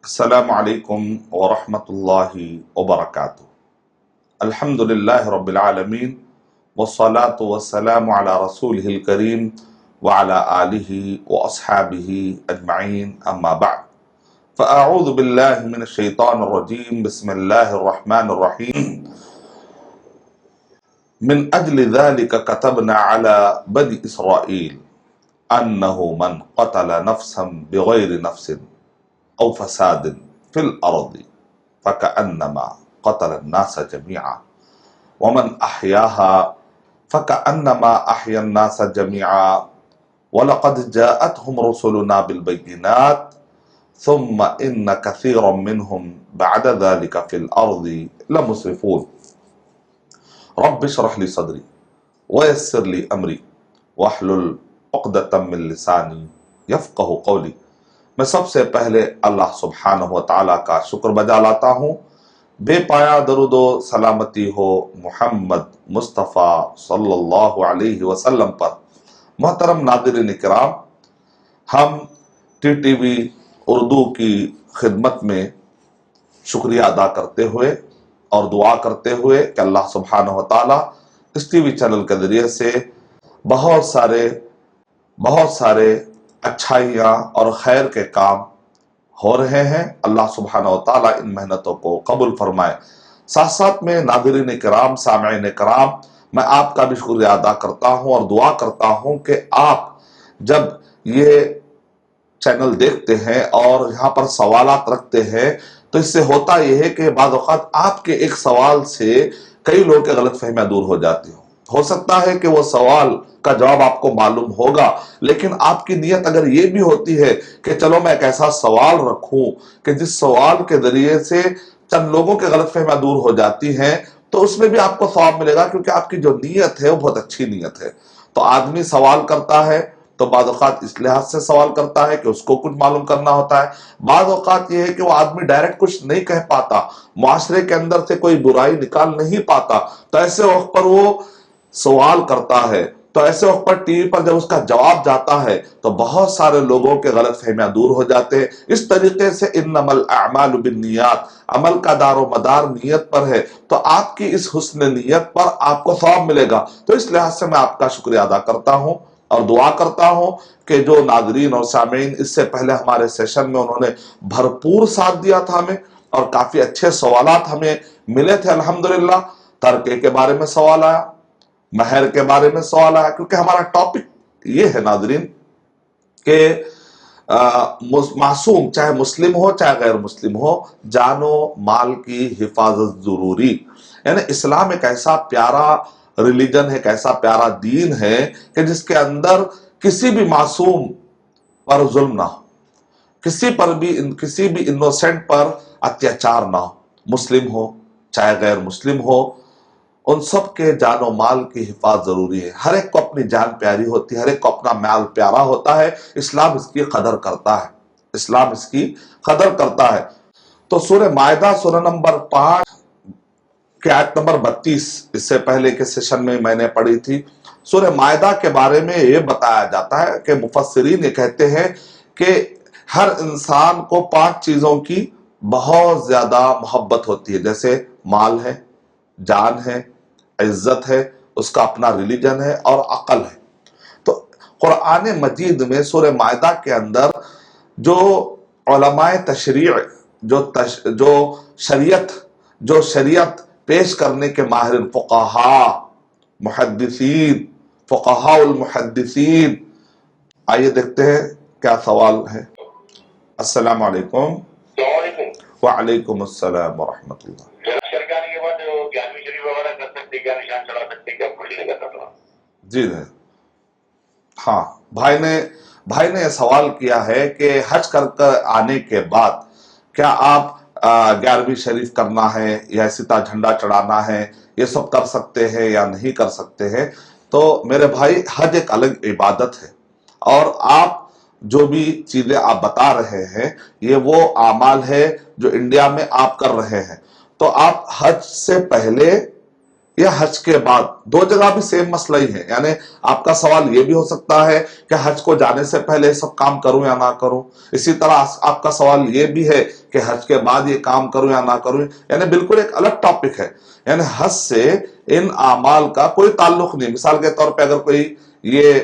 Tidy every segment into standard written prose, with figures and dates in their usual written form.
السلام علیکم ورحمۃ اللہ وبرکاتہ۔ الحمد للہ رب العالمین والصلاة والسلام علی رسولہ الکریم وعلی آلہ واصحابہ اجمعین اما بعد فاعوذ باللہ من الشیطان الرجیم بسم اللہ الرحمن الرحیم من اجل ذلك كتبنا على بني اسرائیل انه من قتل نفسا بغیر نفس او فساد فی الارض فکأنما قتل الناس جميعا ومن احیاها فکأنما احیا الناس جميعا ولقد جاءتهم رسلنا بالبینات ثم ان كثيرا منهم بعد ذلك في الارض لمسرفون رب اشرح لي صدری ويسر لي امری واحلل عقدۃ من لسانی یفقہوا قولی۔ میں سب سے پہلے اللہ سبحانہ و تعالیٰ کا شکر بجا لاتا ہوں، بے پایا درود و سلامتی ہو محمد مصطفیٰ صلی اللہ علیہ وسلم پر۔ محترم ناظرین کرام، ہم ٹی ٹی وی اردو کی خدمت میں شکریہ ادا کرتے ہوئے اور دعا کرتے ہوئے کہ اللہ سبحانہ و تعالیٰ اس ٹی وی چینل کے ذریعے سے بہت سارے اچھائیاں اور خیر کے کام ہو رہے ہیں۔ اللہ سبحانہ و تعالیٰ ان محنتوں کو قبول فرمائے۔ ساتھ ساتھ میں ناظرین کرام، سامعین کرام، میں آپ کا بھی شکریہ ادا کرتا ہوں اور دعا کرتا ہوں کہ آپ جب یہ چینل دیکھتے ہیں اور یہاں پر سوالات رکھتے ہیں تو اس سے ہوتا یہ ہے کہ بعض اوقات آپ کے ایک سوال سے کئی لوگوں کے غلط فہمیاں دور ہو جاتی ہوں۔ ہو سکتا ہے کہ وہ سوال کا جواب آپ کو معلوم ہوگا، لیکن آپ کی نیت اگر یہ بھی ہوتی ہے کہ چلو میں ایک ایسا سوال رکھوں کہ جس سوال کے ذریعے سے چند لوگوں کے غلط فہمیاں دور ہو جاتی ہیں، تو اس میں بھی آپ کو ثواب ملے گا، کیونکہ آپ کی جو نیت ہے وہ بہت اچھی نیت ہے۔ تو آدمی سوال کرتا ہے تو بعض اوقات اس لحاظ سے سوال کرتا ہے کہ اس کو کچھ معلوم کرنا ہوتا ہے، بعض اوقات یہ ہے کہ وہ آدمی ڈائریکٹ کچھ نہیں کہہ پاتا، معاشرے کے اندر سے کوئی برائی نکال نہیں پاتا، تو ایسے وقت پر وہ سوال کرتا ہے۔ تو ایسے وقت پر ٹی وی پر جب اس کا جواب جاتا ہے تو بہت سارے لوگوں کے غلط فہمیاں دور ہو جاتے ہیں۔ اس طریقے سے انما الاعمال بالنیات، عمل کا دار و مدار نیت پر ہے، تو آپ کی اس حسن نیت پر آپ کو ثواب ملے گا۔ تو اس لحاظ سے میں آپ کا شکریہ ادا کرتا ہوں اور دعا کرتا ہوں کہ جو ناظرین اور سامعین اس سے پہلے ہمارے سیشن میں انہوں نے بھرپور ساتھ دیا تھا ہمیں اور کافی اچھے سوالات ہمیں ملے تھے، الحمدللہ۔ ترکے کے بارے میں سوال آیا، مہر کے بارے میں سوال آیا، کیونکہ ہمارا ٹاپک یہ ہے ناظرین کہ معصوم چاہے مسلم ہو چاہے غیر مسلم ہو، جان و مال کی حفاظت ضروری۔ یعنی اسلام ایک ایسا پیارا ریلیجن ہے، ایک ایسا پیارا دین ہے کہ جس کے اندر کسی بھی معصوم پر ظلم نہ ہو، کسی بھی انوسینٹ پر اتیاچار نہ ہو، مسلم ہو چاہے غیر مسلم ہو، ان سب کے جان و مال کی حفاظت ضروری ہے۔ ہر ایک کو اپنی جان پیاری ہوتی ہے، ہر ایک کو اپنا مال پیارا ہوتا ہے، اسلام اس کی قدر کرتا ہے، اسلام اس کی قدر کرتا ہے۔ تو سورہ مائدہ سورہ نمبر 5 کی آیت نمبر 32 اس سے پہلے کے سیشن میں نے پڑھی تھی۔ سورہ مائدہ کے بارے میں یہ بتایا جاتا ہے کہ مفسرین یہ کہتے ہیں کہ ہر انسان کو 5 چیزوں کی بہت زیادہ محبت ہوتی ہے، جیسے مال ہے، جان ہے، عزت ہے، اس کا اپنا ریلیجن ہے اور عقل ہے۔ تو قرآن مجید میں سورہ مائدہ کے اندر جو علماء تشریع جو شریعت پیش کرنے کے ماہر فقہاء محدثین، فقہاء المحدثین، آئیے دیکھتے ہیں کیا سوال ہے۔ السلام علیکم۔ وعلیکم السلام ورحمۃ اللہ۔ جی ہاں، بھائی نے یہ سوال کیا ہے کہ حج کر آنے کے بعد کیا آپ 11ویں شریف کرنا ہے یا سیتا جھنڈا چڑھانا ہے، یہ سب کر سکتے ہیں یا نہیں کر سکتے ہیں؟ تو میرے بھائی، حج ایک الگ عبادت ہے، اور آپ جو بھی چیزیں آپ بتا رہے ہیں یہ وہ اعمال ہے جو انڈیا میں آپ کر رہے ہیں۔ تو آپ حج سے پہلے یا حج کے بعد؟ دو جگہ بھی سیم مسئلہ ہی ہے. یعنی آپ کا سوال یہ بھی ہو سکتا ہے کہ حج کو جانے سے پہلے یہ سب کام کروں یا نہ کروں. اسی طرح آپ کا سوال یہ بھی ہے کہ حج کے بعد یہ کام کروں یا نہ کروں. یعنی بالکل ایک الگ ٹاپک ہے. یعنی حج سے ان اعمال کا کوئی تعلق نہیں. مثال کے طور پہ اگر کوئی یہ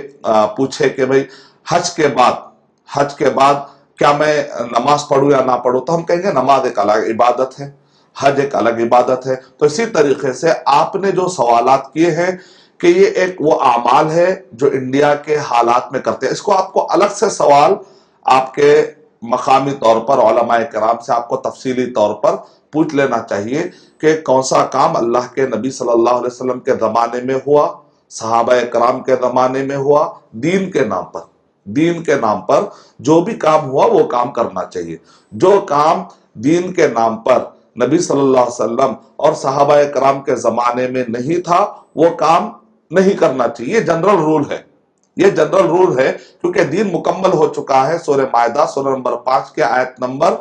پوچھے کہ بھئی حج کے بعد کیا میں نماز پڑھوں یا نہ پڑھوں، تو ہم کہیں گے نماز ایک الگ عبادت ہے، حج ایک الگ عبادت ہے. تو اسی طریقے سے آپ نے جو سوالات کیے ہیں کہ یہ ایک وہ اعمال ہے جو انڈیا کے حالات میں کرتے ہیں، اس کو آپ کو الگ سے سوال آپ کے مقامی طور پر علماء کرام سے آپ کو تفصیلی طور پر پوچھ لینا چاہیے کہ کون سا کام اللہ کے نبی صلی اللہ علیہ وسلم کے زمانے میں ہوا، صحابہ کرام کے زمانے میں ہوا، دین کے نام پر جو بھی کام ہوا وہ کام کرنا چاہیے. جو کام دین کے نام پر نبی صلی اللہ علیہ وسلم اور صحابہ کرام کے زمانے میں نہیں تھا وہ کام نہیں کرنا چاہیے. یہ جنرل رول ہے کیونکہ دین مکمل ہو چکا ہے. سورہ مائدہ سورہ نمبر 5 کے آیت نمبر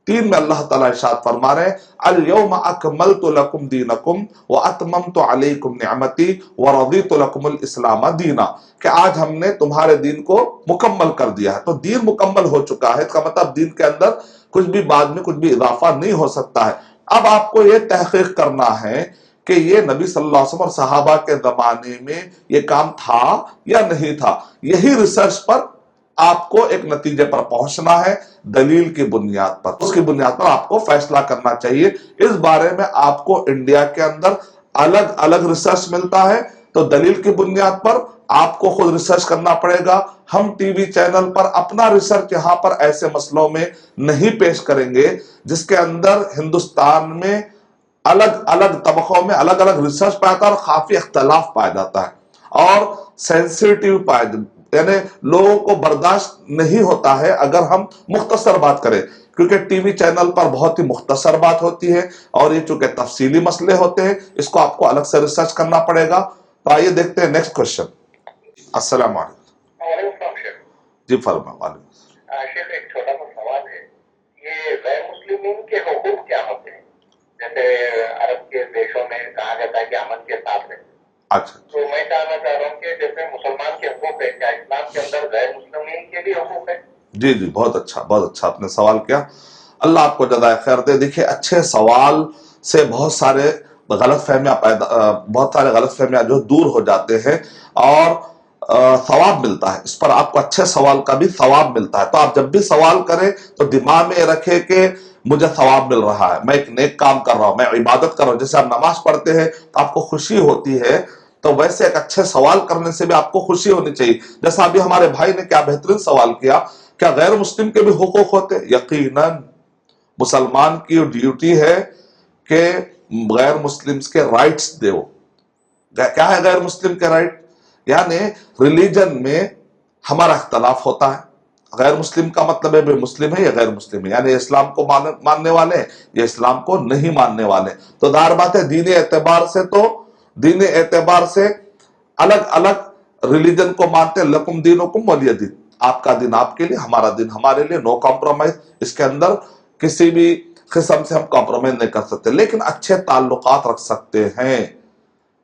3 میں اللہ تعالیٰ ارشاد فرما رہے ہیں اليوم اکملت لکم دینکم واتممت علیکم نعمتی ورضیت لکم الاسلام دینا، کہ آج ہم نے تمہارے دین کو مکمل کر دیا ہے. تو دین مکمل ہو چکا ہے، اس کا مطلب دین کے اندر کچھ بھی بعد میں کچھ بھی اضافہ نہیں ہو سکتا ہے. اب آپ کو یہ تحقیق کرنا ہے کہ یہ نبی صلی اللہ علیہ وسلم اور صحابہ کے زمانے میں یہ کام تھا یا نہیں تھا. یہی ریسرچ پر آپ کو ایک نتیجے پر پہنچنا ہے، دلیل کی بنیاد پر. اس کی بنیاد پر آپ کو فیصلہ کرنا چاہیے. اس بارے میں آپ کو انڈیا کے اندر الگ الگ ریسرچ ملتا ہے، تو دلیل کی بنیاد پر آپ کو خود ریسرچ کرنا پڑے گا. ہم ٹی وی چینل پر اپنا ریسرچ یہاں پر ایسے مسئلوں میں نہیں پیش کریں گے جس کے اندر ہندوستان میں الگ الگ طبقوں میں الگ الگ ریسرچ پایا جاتا ہے اور کافی اختلاف پایا جاتا ہے اور سینسیٹیو یعنی لوگوں کو برداشت نہیں ہوتا ہے اگر ہم مختصر بات کریں، کیونکہ ٹی وی چینل پر بہت ہی مختصر بات ہوتی ہے اور یہ چونکہ تفصیلی مسئلے ہوتے ہیں اس کو آپ کو الگ سے ریسرچ کرنا پڑے گا. تو آئیے دیکھتے ہیں نیکسٹ کوشچن. السلام علیکم. جی فرمائیں. شیخ ایک چھوٹا سا سوال ہے، یہ غیر مسلمین کے حقوق کیا ہوتے ہیں؟ جیسے عرب کے دیشوں میں کہا جاتا ہے کہ امن کے ساتھ ہے. اچھا، تو میں جاننا چاہ رہا ہوں کہ جیسے مسلمان کے حقوق ہے، کیا اسلام کے اندر غیر مسلمین کے بھی حقوق ہے؟ جی بہت اچھا آپ نے سوال کیا. اللہ آپ کو جزائے خیر دے. دیکھیے اچھے سوال سے بہت سارے غلط فہمیاں جو دور ہو جاتے ہیں اور ثواب ملتا ہے. اس پر آپ کو اچھے سوال کا بھی ثواب ملتا ہے. تو آپ جب بھی سوال کریں تو دماغ میں رکھے کہ مجھے ثواب مل رہا ہے، میں ایک نیک کام کر رہا ہوں، میں عبادت کر رہا ہوں. جیسے آپ نماز پڑھتے ہیں تو آپ کو خوشی ہوتی ہے، تو ویسے ایک اچھے سوال کرنے سے بھی آپ کو خوشی ہونی چاہیے. جیسا ابھی ہمارے بھائی نے کیا بہترین سوال کیا، کیا غیر مسلم کے بھی حقوق ہوتے؟ یقیناً مسلمان کی ڈیوٹی ہے کہ غیر مسلم کے رائٹس دے. کیا ہے غیر مسلم کے رائٹ؟ یعنی ریلیجن میں ہمارا اختلاف ہوتا ہے. غیر مسلم کا مطلب ہے بھی مسلم ہے یا غیر مسلم ہے، یعنی اسلام کو ماننے والے ہیں یا اسلام کو نہیں ماننے والے. تو ظاہر بات ہے دین اعتبار سے الگ الگ ریلیجن کو مانتے ہیں. لکم دینکم ولی دین، آپ کا دین آپ کے لیے، ہمارا دین ہمارے لیے، نو کمپرومائز. اس کے اندر کسی بھی قسم سے ہم کمپرومائز نہیں کر سکتے، لیکن اچھے تعلقات رکھ سکتے ہیں.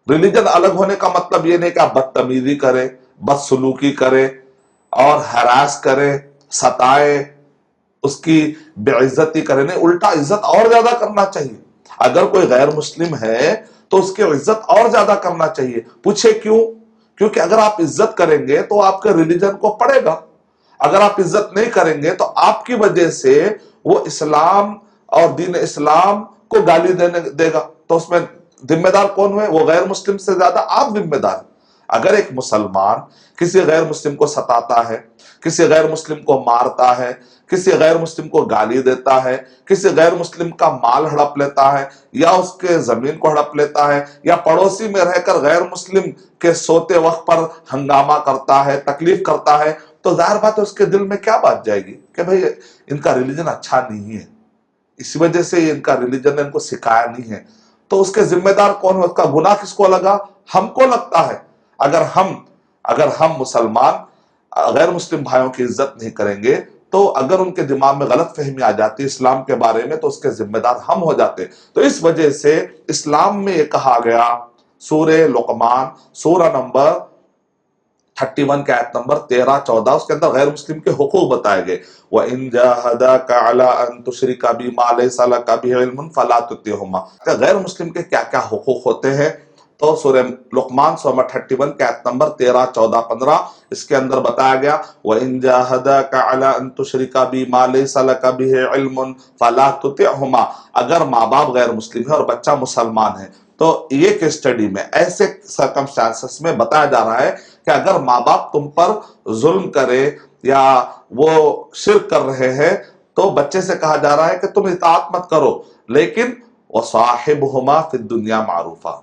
ریلیجن الگ ہونے کا مطلب یہ نہیں کہ آپ بدتمیزی کریں، بدسلوکی کریں اور ہراس کریں، ستائیں، اس کی بے عزتی کریں. نہیں، الٹا عزت اور زیادہ کرنا چاہیے. اگر کوئی غیر مسلم ہے تو اس کی عزت اور زیادہ کرنا چاہیے. پوچھے کیوں؟ کیونکہ اگر آپ عزت کریں گے تو آپ کے ریلیجن کو پڑے گا. اگر آپ عزت نہیں کریں گے تو آپ کی وجہ سے وہ اسلام اور دین اسلام کو گالی دے گا. تو اس میں ذمہ دار کون ہوئے؟ وہ غیر مسلم سے زیادہ آپ ذمہ دار. اگر ایک مسلمان کسی غیر مسلم کو ستاتا ہے، کسی غیر مسلم کو مارتا ہے، کسی غیر مسلم کو گالی دیتا ہے، کسی غیر مسلم کا مال ہڑپ لیتا ہے یا اس کے زمین کو ہڑپ لیتا ہے یا پڑوسی میں رہ کر غیر مسلم کے سوتے وقت پر ہنگامہ کرتا ہے، تکلیف کرتا ہے، تو ظاہر بات ہے اس کے دل میں کیا بات جائے گی کہ بھئی ان کا ریلیجن اچھا نہیں ہے، اسی وجہ سے ان کا ریلیجن ان کو سکھایا نہیں ہے. تو اس کے ذمہ دار کون ہے؟ اس کا گناہ کس کو لگا؟ ہم کو لگتا ہے. اگر ہم مسلمان غیر مسلم بھائیوں کی عزت نہیں کریں گے تو اگر ان کے دماغ میں غلط فہمی آ جاتی اسلام کے بارے میں تو اس کے ذمہ دار ہم ہو جاتے. تو اس وجہ سے اسلام میں یہ کہا گیا سورہ لقمان سورہ نمبر 31 کے آیت نمبر 13-14 اس کے اندر غیر مسلم کے حقوق بتائے گئے. وَإِن جَاهَدَاكَ عَلَىٰ أَن تُشْرِكَ بِي مَا لَيْسَ لَكَ بِهِ عِلْمٌ فَلَا تُطِعْهُمَا. غیر مسلم کے کیا کیا حقوق ہوتے ہیں؟ تو سورہ لقمان سورہ 31 کے آیت نمبر 13, 14, 15 اس کے اندر بتایا گیا وَإِن جَاهَدَاكَ عَلَىٰ أَن تُشْرِكَ بِي مَا لَيْسَ لَكَ بِهِ عِلْمٌ فَلَا تُطِعْهُمَا. اگر ماں باپ غیر مسلم ہے اور بچہ مسلمان ہے تو یہ کیس اسٹڈی میں ایسے سرکمسٹانسز میں بتایا جا رہا ہے کہ اگر ماں باپ تم پر ظلم کرے یا وہ شرک کر رہے ہیں تو بچے سے کہا جا رہا ہے کہ تم اطاعت مت کرو لیکن وَصَاحِبْهُمَا فِي الدُّنْيَا مَعْرُوفًا.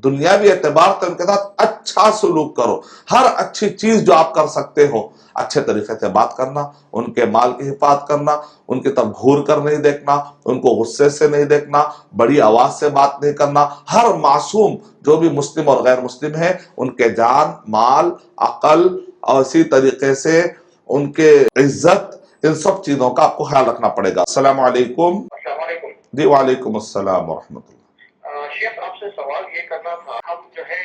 دنیاوی اعتبار سے ان کے ساتھ اچھا سلوک کرو. ہر اچھی چیز جو آپ کر سکتے ہو اچھے طریقے سے بات کرنا, ان کے مال کی حفاظت کرنا, ان کی طرف گھور کر نہیں دیکھنا, ان کو غصے سے نہیں دیکھنا, بڑی آواز سے بات نہیں کرنا. ہر معصوم جو بھی مسلم اور غیر مسلم ہے ان کے جان, مال, عقل اور اسی طریقے سے ان کے عزت, ان سب چیزوں کا آپ کو خیال رکھنا پڑے گا. السلام علیکم. السلام علیکم. جی وعلیکم السلام ورحمۃ اللہ. شیخ آپ سے سوال یہ کرنا تھا, ہم جو ہے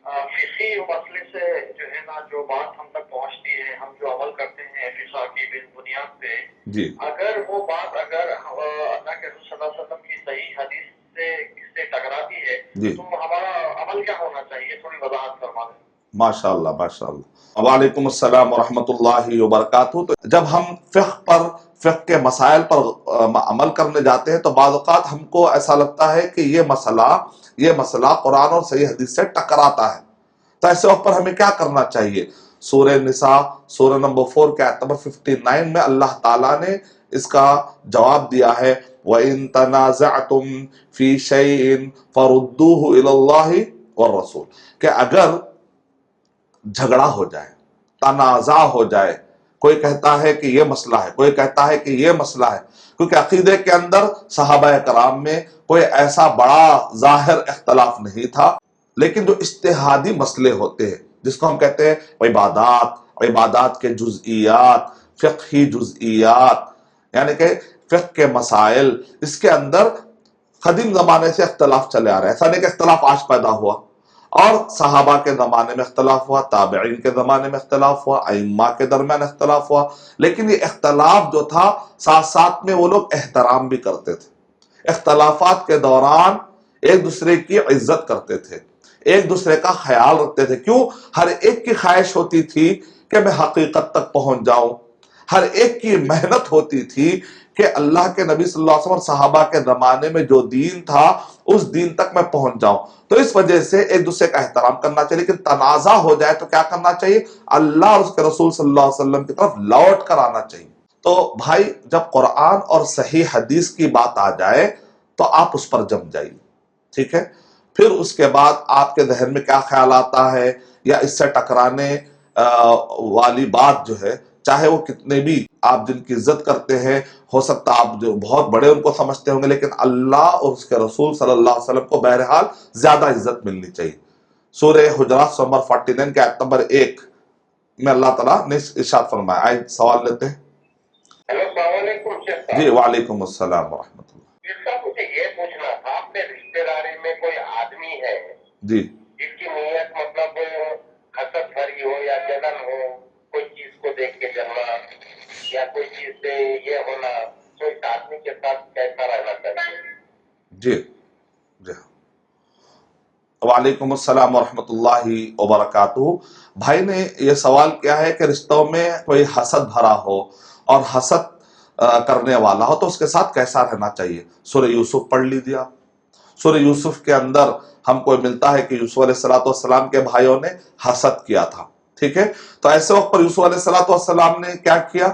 فقہی مسئلے سے جو ہے نا جو بات ہم تک پہنچتی ہے, ہم جو عمل کرتے ہیں فقہ کی بنیاد پہ, جی اگر وہ بات اگر اللہ کے رسول صلی اللہ علیہ وسلم کی صحیح حدیث سے ٹکراتی ہے جی تو ہمارا عمل کیا ہونا چاہیے, تھوڑی وضاحت فرما دیں. ماشاء اللہ ماشاء اللہ. وعلیکم السلام ورحمۃ اللہ وبرکاتہ. تو جب ہم فقہ کے مسائل پر عمل کرنے جاتے ہیں تو بعض اوقات ہم کو ایسا لگتا ہے کہ یہ مسئلہ قرآن اور صحیح حدیث سے ٹکراتا ہے. تو ایسے وقت پر ہمیں کیا کرنا چاہیے؟ سورہ نساء سورہ نمبر 4 کے آیت نمبر 59 میں اللہ تعالیٰ نے اس کا جواب دیا ہے وَإِن تَنَازَعْتُمْ فِي شَيْءٍ فَرُدُّوهُ إِلَى اللَّهِ وَالرَّسُولِ. کہ اگر جھگڑا ہو جائے, تنازع ہو جائے, کوئی کہتا ہے کہ یہ مسئلہ ہے, کوئی کہتا ہے کہ یہ مسئلہ ہے, کیونکہ عقیدے کے اندر صحابہ کرام میں کوئی ایسا بڑا ظاہر اختلاف نہیں تھا, لیکن جو اجتہادی مسئلے ہوتے ہیں جس کو ہم کہتے ہیں عبادات کے جزئیات, فقہی جزئیات, یعنی کہ فقہ کے مسائل, اس کے اندر قدیم زمانے سے اختلاف چلے آ رہے ہیں. ایسا نہیں کہ اختلاف آج پیدا ہوا, اور صحابہ کے زمانے میں اختلاف ہوا, تابعین کے زمانے میں اختلاف ہوا, ائمہ کے درمیان اختلاف ہوا, لیکن یہ اختلاف جو تھا ساتھ ساتھ میں وہ لوگ احترام بھی کرتے تھے. اختلافات کے دوران ایک دوسرے کی عزت کرتے تھے, ایک دوسرے کا خیال رکھتے تھے. کیوں؟ ہر ایک کی خواہش ہوتی تھی کہ میں حقیقت تک پہنچ جاؤں, ہر ایک کی محنت ہوتی تھی کہ اللہ کے نبی صلی اللہ علیہ وسلم اور صحابہ کے زمانے میں جو دین تھا اس دین تک میں پہنچ جاؤں. تو اس وجہ سے ایک دوسرے کا احترام کرنا چاہیے, لیکن تنازع ہو جائے تو کیا کرنا چاہیے؟ اللہ اور اس کے رسول صلی اللہ علیہ وسلم کی طرف لوٹ کر آنا چاہیے. تو بھائی جب قرآن اور صحیح حدیث کی بات آ جائے تو آپ اس پر جم جائیے, ٹھیک ہے؟ پھر اس کے بعد آپ کے ذہن میں کیا خیال آتا ہے یا اس سے ٹکرانے والی بات جو ہے, چاہے وہ کتنے بھی آپ جن کی عزت کرتے ہیں, ہو سکتا آپ جو بہت بڑے ان کو سمجھتے ہوں گے, لیکن اللہ اور اس کے رسول صلی اللہ علیہ وسلم کو بہرحال زیادہ عزت ملنی چاہیے. سورہ حجرات نمبر 49 کے آیت نمبر 1 میں اللہ تعالیٰ نے ارشاد فرمایا. آئے سوال لیتے ہیں. ہیلو, السلام علیکم شیخ صاحب. جی وعلیکم السلام ورحمۃ اللہ. شیخ صاحب مجھے یہ پوچھنا تھا, اپنے رشتے داری میں کوئی آدمی ہے جی جس کی نیت مطلب حسد بھری ہو یا جلن ہو, کوئی چیز کو دیکھ کے جلنا یا کوئی چیز سے یہ ہونا, تو اس آدمی کے ساتھ کیسا رہنا چاہیے؟ جی جی وعلیکم السلام ورحمۃ اللہ وبرکاتہ. بھائی نے یہ سوال کیا ہے کہ رشتوں میں کوئی حسد بھرا ہو اور حسد کرنے والا ہو تو اس کے ساتھ کیسا رہنا چاہیے. سورہ یوسف پڑھ لیجیے آپ. سورہ یوسف کے اندر ہم کو ملتا ہے کہ یوسف علیہ السلام کے بھائیوں نے حسد کیا تھا, ٹھیک ہے؟ تو ایسے وقت پر یوسف علیہ السلام نے کیا کیا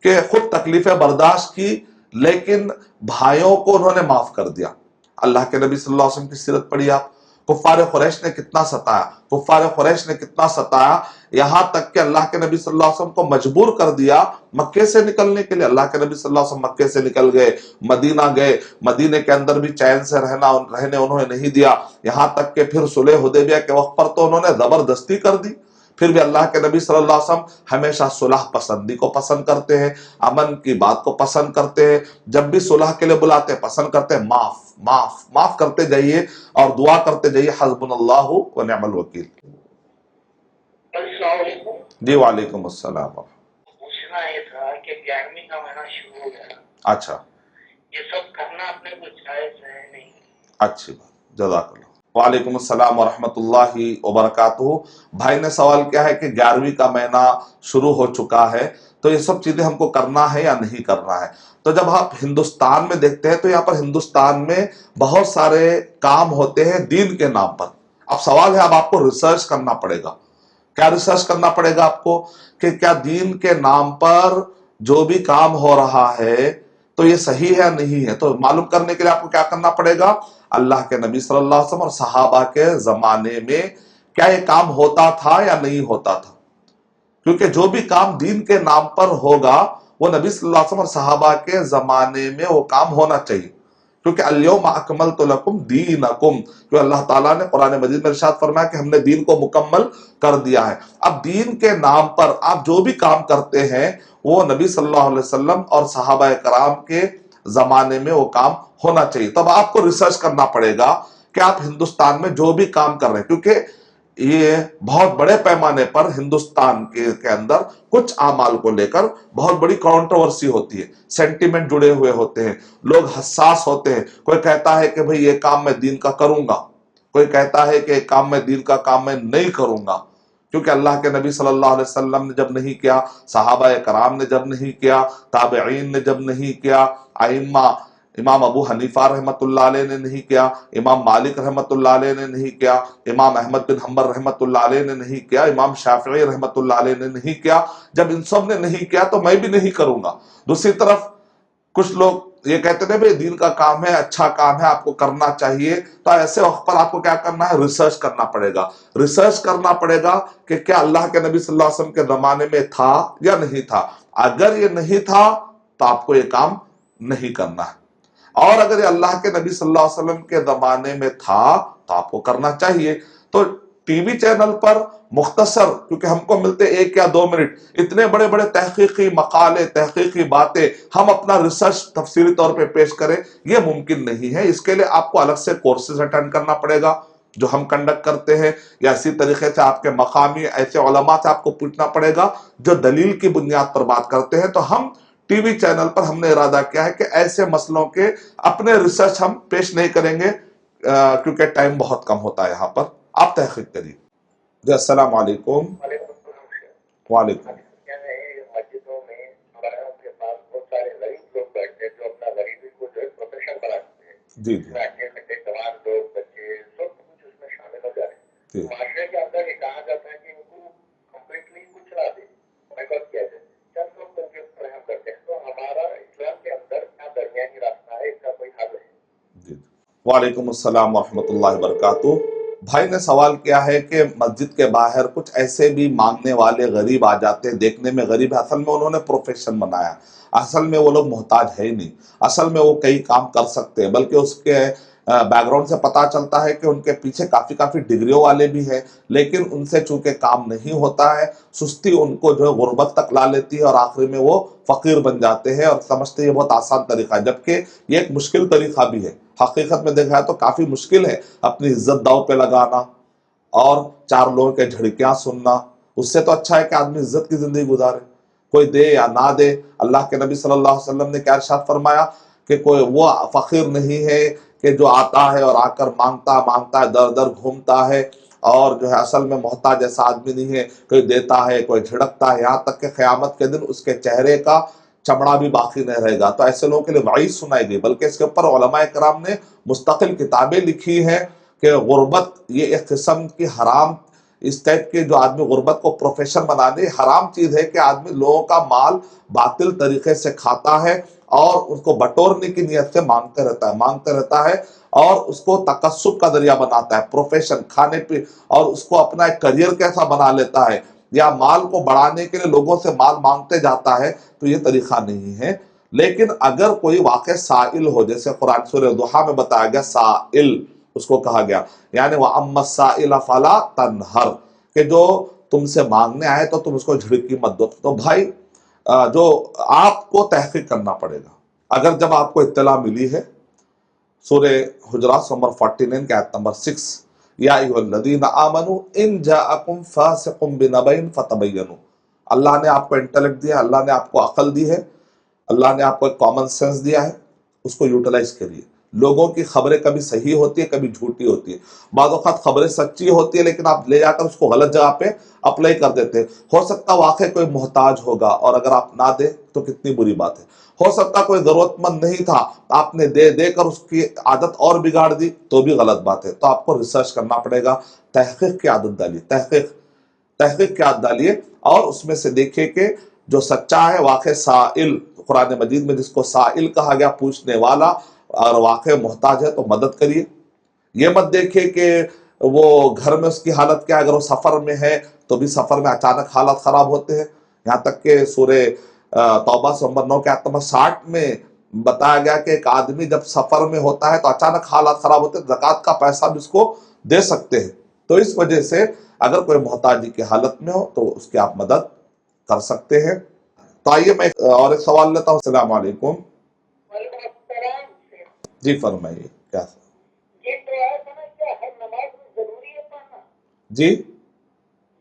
کہ خود تکلیفیں برداشت کی, لیکن بھائیوں کو انہوں نے معاف کر دیا. اللہ کے نبی صلی اللہ علیہ وسلم کی سیرت پڑھی آپ. کفار قریش نے کتنا ستایا, یہاں تک کہ اللہ کے نبی صلی اللہ علیہ وسلم کو مجبور کر دیا مکے سے نکلنے کے لیے. اللہ کے نبی صلی اللہ علیہ وسلم مکے سے نکل گئے, مدینہ گئے, مدینے کے اندر بھی چین سے رہنے انہوں نے نہیں دیا, یہاں تک کہ پھر صلح حدیبیہ کے وقت پر تو انہوں نے زبردستی کر دی. پھر بھی اللہ کے نبی صلی اللہ علیہ وسلم ہمیشہ صلح پسندی کو پسند کرتے ہیں، امن کی بات کو پسند کرتے ہیں، جب بھی صلح کے لیے بلاتے ہیں پسند کرتے ہیں معاف معاف معاف کرتے جائیے اور دعا کرتے جائیے حسبنا اللہ و نعم الوکیل۔ السلام علیکم۔ جی وعلیکم السلام۔ پوچھنا یہ تھا کہ 11ویں کا مہینہ شروع ہو گیا، اچھا، یہ سب کرنا اپنے کو جائز ہے نہیں؟ اچھی بات، جزاک اللہ۔ وعلیکم السلام ورحمۃ اللہ وبرکاتہ۔ بھائی نے سوال کیا ہے کہ 11ویں کا مہینہ شروع ہو چکا ہے تو یہ سب چیزیں ہم کو کرنا ہے یا نہیں کرنا ہے؟ تو جب آپ ہندوستان میں دیکھتے ہیں تو یہاں پر ہندوستان میں بہت سارے کام ہوتے ہیں دین کے نام پر۔ اب سوال ہے، اب آپ کو ریسرچ کرنا پڑے گا۔ کیا ریسرچ کرنا پڑے گا آپ کو کہ کیا دین کے نام پر جو بھی کام ہو رہا ہے تو یہ صحیح ہے یا نہیں ہے؟ تو معلوم کرنے کے لیے آپ کو کیا کرنا پڑے گا؟ اللہ کے نبی صلی اللہ علیہ وسلم اور صحابہ کے زمانے میں کیا یہ کام ہوتا تھا یا نہیں ہوتا تھا؟ کیونکہ جو بھی کام دین کے نام پر ہوگا وہ نبی صلی اللہ علیہ وسلم اور صحابہ کے زمانے میں وہ کام ہونا چاہیے، کیونکہ الیوم اکملت لکم دینکم، جو اللہ تعالیٰ نے قرآن مجید میں ارشاد فرمایا کہ ہم نے دین کو مکمل کر دیا ہے۔ اب دین کے نام پر آپ جو بھی کام کرتے ہیں وہ نبی صلی اللہ علیہ وسلم اور صحابہ کرام کے زمانے میں وہ کام ہونا چاہیے۔ تب آپ کو ریسرچ کرنا پڑے گا کہ آپ ہندوستان میں جو بھی کام کر رہے ہیں، کیونکہ یہ بہت بڑے پیمانے پر ہندوستان کے اندر کچھ اعمال کو لے کر بہت بڑی کنٹروورسی ہوتی ہے، سینٹیمنٹ جڑے ہوئے ہوتے ہیں، لوگ حساس ہوتے ہیں۔ کوئی کہتا ہے کہ بھئی یہ کام میں دین کا کروں گا، کوئی کہتا ہے کہ یہ کام میں دین کا کام میں نہیں کروں گا، کیونکہ اللہ کے نبی صلی اللہ علیہ وسلم نے جب نہیں کیا، صحابہ کرام نے جب نہیں کیا، تابعین نے جب نہیں کیا، ائمہ امام ابو حنیفہ رحمۃ اللہ علیہ نے نہیں کیا، امام مالک رحمۃ اللہ علیہ نے نہیں کیا، امام احمد بن حنبل رحمۃ اللہ علیہ نے نہیں کیا، امام شافعی رحمۃ اللہ علیہ نے نہیں کیا، جب ان سب نے نہیں کیا تو میں بھی نہیں کروں گا۔ دوسری طرف کچھ لوگ یہ کہتے ہیں بھئی دین کا کام ہے، اچھا کام ہے، آپ کو کرنا چاہیے، تو ایسے وقت پر آپ کو کیا کرنا ہے؟ ریسرچ کرنا پڑے گا۔ ریسرچ کرنا پڑے گا کہ کیا اللہ کے نبی صلی اللہ علیہ وسلم کے زمانے میں تھا یا نہیں تھا۔ اگر یہ نہیں تھا تو آپ کو یہ کام نہیں کرنا ہے، اور اگر یہ اللہ کے نبی صلی اللہ علیہ وسلم کے زمانے میں تھا تو آپ کو کرنا چاہیے۔ تو ٹی وی چینل پر مختصر، کیونکہ ہم کو ملتے 1 یا 2 منٹ، اتنے بڑے بڑے تحقیقی مقالے، تحقیقی باتیں ہم اپنا ریسرچ تفصیلی طور پہ پیش کریں، یہ ممکن نہیں ہے۔ اس کے لیے آپ کو الگ سے کورسز اٹینڈ کرنا پڑے گا جو ہم کنڈکٹ کرتے ہیں، یا اسی طریقے سے آپ کے مقامی ایسے علماء سے آپ کو پوچھنا پڑے گا جو دلیل کی بنیاد پر بات کرتے ہیں۔ تو ہم ٹی وی چینل پر ہم نے ارادہ کیا ہے کہ ایسے مسئلوں کے اپنے ریسرچ ہم پیش نہیں کریں گے، کیونکہ ٹائم بہت کم ہوتا ہے یہاں پر۔ آپ تحقیق کریے۔ جی السلام علیکم۔ وعلیکم السلام۔ وعلیکم۔ کیا ہے مسجدوں میں ہمارے کے پاس بہت سارے غریب لوگ بیٹھتے ہیں جو اپنا غریبی کو جو ہے پروفیشن بناتے ہیں، جی جی اچھے کھٹے جوان لوگ، بچے، سب کچھ اس میں شامل ہو جا رہے ہیں۔ جی معاشرے کے اندر یہ کہا جاتا ہے کہ ان کو کمپلیٹلی کچھ نہ دے، بیکاز کیا جائے چند لوگ ان کے فراہم کرتے ہیں۔ تو ہمارا اسلام کے اندر کیا درمیانی راستہ ہے، اس کا کوئی حل ہے؟ جی۔ وعلیکم السلام ورحمۃ اللہ وبرکاتہ۔ بھائی نے سوال کیا ہے کہ مسجد کے باہر کچھ ایسے بھی مانگنے والے غریب آ جاتے ہیں، دیکھنے میں غریب ہے، اصل میں انہوں نے پروفیشن بنایا، اصل میں وہ لوگ محتاج ہے ہی نہیں، اصل میں وہ کئی کام کر سکتے ہیں، بلکہ اس کے بیک گراؤنڈ سے پتہ چلتا ہے کہ ان کے پیچھے کافی ڈگریوں والے بھی ہیں، لیکن ان سے چونکہ کام نہیں ہوتا ہے، سستی ان کو جو ہے غربت تک لا لیتی ہے، اور آخر میں وہ فقیر بن جاتے ہیں اور سمجھتے ہیں یہ بہت آسان طریقہ ہے، جبکہ یہ ایک مشکل طریقہ بھی ہے۔ حقیقت میں دیکھا ہے تو کافی مشکل ہے اپنی عزت داؤ پہ لگانا اور 4 لوگوں کے جھڑکیاں سننا۔ اس سے تو اچھا ہے کہ آدمی عزت کی زندگی گزارے، کوئی دے یا نہ دے۔ اللہ کے نبی صلی اللہ علیہ وسلم نے کیا ارشاد فرمایا کہ کوئی وہ فقیر نہیں ہے کہ جو آتا ہے اور آ کر مانگتا ہے، در در گھومتا ہے، اور جو ہے اصل میں محتاج ایسا آدمی نہیں ہے، کوئی دیتا ہے کوئی جھڑکتا ہے، یہاں تک کہ قیامت کے دن اس کے چہرے کا چمڑا بھی باقی نہیں رہے گا۔ تو ایسے لوگوں کے لیے وعید سنائی گئی، بلکہ اس کے اوپر علماء کرام نے مستقل کتابیں لکھی ہیں کہ غربت یہ ایک قسم کی حرام، اس ٹائپ کے جو آدمی غربت کو پروفیشن بنانے، حرام چیز ہے کہ آدمی لوگوں کا مال باطل طریقے سے کھاتا ہے اور اس کو بٹورنے کی نیت سے مانگتے رہتا ہے اور اس کو تکسب کا ذریعہ بناتا ہے، پروفیشن کھانے پہ، اور اس کو اپنا ایک کریئر کیسا بنا لیتا ہے، یا مال کو بڑھانے کے لیے لوگوں سے مال مانگتے جاتا ہے، تو یہ طریقہ نہیں ہے۔ لیکن اگر کوئی واقع سائل ہو، جیسے قرآن سورہ ضحیٰ میں بتایا گیا سائل اس کو کہا گیا، یعنی وَأَمَّا السَّائِلَ فَلَا تَنْهَرْ، کہ جو تم سے مانگنے آئے تو تم اس کو جھڑکی مت دو. تو بھائی جو آپ کو تحقیق کرنا پڑے گا. اگر جب آپ کو اطلاع ملی ہے سورہ حجرات نمبر 49 کے آیت نمبر 6 یا ایھا الذین آمنوا ان جاءکم فاسق بنبأ فتبینوا، اللہ نے آپ کو انٹلیکٹ دیا، اللہ نے آپ کو عقل دی ہے، اللہ نے آپ کو ایک کامن سینس دیا ہے، اس کو یوٹیلائز کریے. لوگوں کی خبریں کبھی صحیح ہوتی ہے کبھی جھوٹی ہوتی ہے. بعض اوقات خبریں سچی ہوتی ہے لیکن آپ لے جا کر اس کو غلط جگہ پہ اپلائی کر دیتے ہیں. ہو سکتا واقعی کوئی محتاج ہوگا اور اگر آپ نہ دیں تو کتنی بری بات ہے. ہو سکتا کوئی ضرورت مند نہیں تھا، آپ نے دے کر اس کی عادت اور بگاڑ دی تو بھی غلط بات ہے. تو آپ کو ریسرچ کرنا پڑے گا، تحقیق کی عادت ڈالیے، تحقیق کی عادت ڈالیے اور اس میں سے دیکھیے کہ جو سچا ہے واقع سائل، قرآن مجید میں جس کو سائل کہا گیا پوچھنے والا، اور واقع محتاج ہے تو مدد کریے. یہ مت دیکھیے کہ وہ گھر میں اس کی حالت کیا ہے، اگر وہ سفر میں ہے تو بھی سفر میں اچانک حالات خراب ہوتے ہیں. یہاں تک کہ سورہ توبہ نمبر 9 کے آیت نمبر 60 میں بتایا گیا کہ ایک آدمی جب سفر میں ہوتا ہے تو اچانک حالات خراب ہوتے ہیں، زکوٰۃ کا پیسہ بھی اس کو دے سکتے ہیں. تو اس وجہ سے اگر کوئی محتاجی کی حالت میں ہو تو اس کی آپ مدد کر سکتے ہیں. تو آئیے میں اور ایک سوال لیتا ہوں. السلام علیکم. وعلیکم السلام. جی فرمائیے کیا یہ دعا سنا کیا ہر نماز میں ضروری ہے پڑھنا؟ جی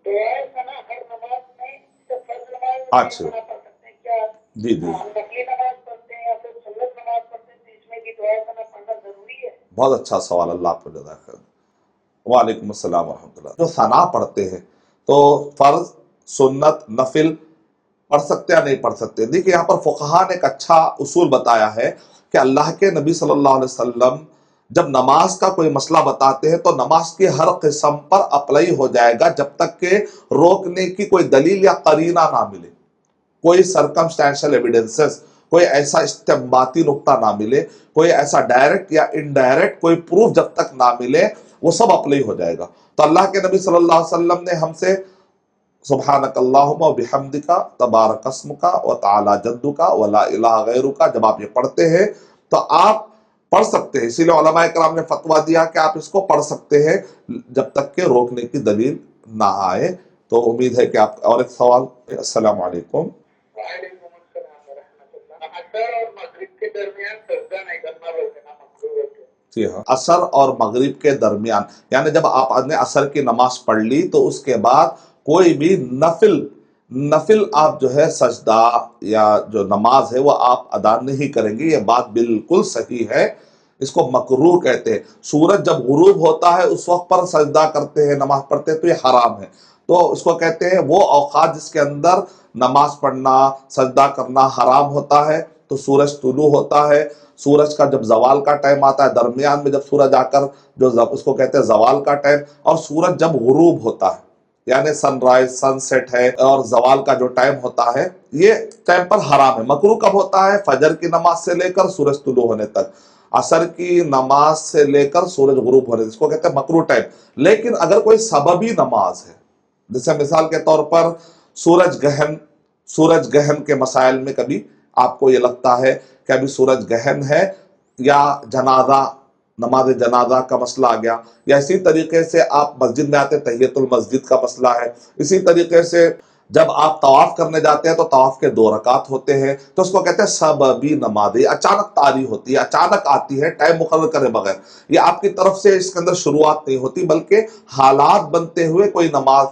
دعا سنا ہر نماز میں، صرف فرض نماز میں اچھا پڑھنا پڑ سکتے ہیں کیا؟ جی جی ہم نفلی نماز پڑھتے ہیں یا پھر سنت نماز پڑھتے ہیں تو اس میں بھی دعا سنا پڑھنا ضروری ہے؟ بہت اچھا سوال، اللہ آپ کو جزاک خیر. وعلیکم السلام ورحمۃ اللہ. جو ثنا پڑھتے ہیں تو فرض سنت نفل پڑھ سکتے یا نہیں پڑھ سکتے. دیکھیے یہاں پر فقہاء نے ایک اچھا اصول بتایا ہے کہ اللہ کے نبی صلی اللہ علیہ وسلم جب نماز کا کوئی مسئلہ بتاتے ہیں تو نماز کی ہر قسم پر اپلائی ہو جائے گا جب تک کہ روکنے کی کوئی دلیل یا قرینہ نہ ملے، کوئی سرکمسٹینشل ایویڈنسز، کوئی ایسا استنباطی نقطہ نہ ملے، کوئی ایسا ڈائریکٹ یا انڈائریکٹ کوئی پروف جب تک نہ ملے وہ سب اپلائی ہو جائے گا. تو اللہ کے نبی صلی اللہ علیہ وسلم نے ہم سے سبحانک اللہم و بحمدک تبارک اسمک و تعالی جدک و لا الہ غیرک، جب آپ یہ پڑھتے ہیں تو آپ پڑھ سکتے ہیں. اسی لیے علماء کرام نے فتویٰ دیا کہ آپ اس کو پڑھ سکتے ہیں جب تک کہ روکنے کی دلیل نہ آئے. تو امید ہے کہ آپ اور ایک سوال. السلام علیکم. وعلیکم السلام ورحمۃ اللہ. عصر اور مغرب کے درمیان سجدہ نہیں کرنا بولتے نا مکروہ ہے. جی ہاں، عصر اور مغرب کے درمیان یعنی جب آپ نے عصر کی نماز پڑھ لی تو اس کے بعد کوئی بھی نفل آپ جو ہے سجدہ یا جو نماز ہے وہ آپ ادا نہیں کریں گے. یہ بات بالکل صحیح ہے، اس کو مکروہ کہتے ہیں. سورج جب غروب ہوتا ہے اس وقت پر سجدہ کرتے ہیں، نماز پڑھتے ہیں تو یہ حرام ہے. تو اس کو کہتے ہیں وہ اوقات جس کے اندر نماز پڑھنا سجدہ کرنا حرام ہوتا ہے. تو سورج طلوع ہوتا ہے، سورج کا جب زوال کا ٹائم آتا ہے، درمیان میں جب سورج آ کر جو اس کو کہتے ہیں زوال کا ٹائم، اور سورج جب غروب ہوتا ہے یعنی سن رائز سن سیٹ ہے اور زوال کا جو ٹائم ہوتا ہے یہ ٹائم پر حرام ہے. مکروہ کب ہوتا ہے؟ فجر کی نماز سے لے کر سورج طلوع ہونے تک، عصر کی نماز سے لے کر سورج غروب ہونے تک، اس کو کہتے ہیں مکروہ ٹائم. لیکن اگر کوئی سببی نماز ہے، جیسے مثال کے طور پر سورج گہن کے مسائل میں کبھی آپ کو یہ لگتا ہے کہ ابھی سورج گہن ہے، یا نماز جنازہ کا مسئلہ آ گیا، یا اسی طریقے سے آپ مسجد میں آتے تحیت المسجد کا مسئلہ ہے، اسی طریقے سے جب آپ طواف کرنے جاتے ہیں تو طواف کے 2 رکعت ہوتے ہیں، تو اس کو کہتے ہیں سببی نماز. اچانک طاری ہوتی ہے، اچانک آتی ہے ٹائم مقرر کرے بغیر. یہ آپ کی طرف سے اس کے اندر شروعات نہیں ہوتی بلکہ حالات بنتے ہوئے کوئی نماز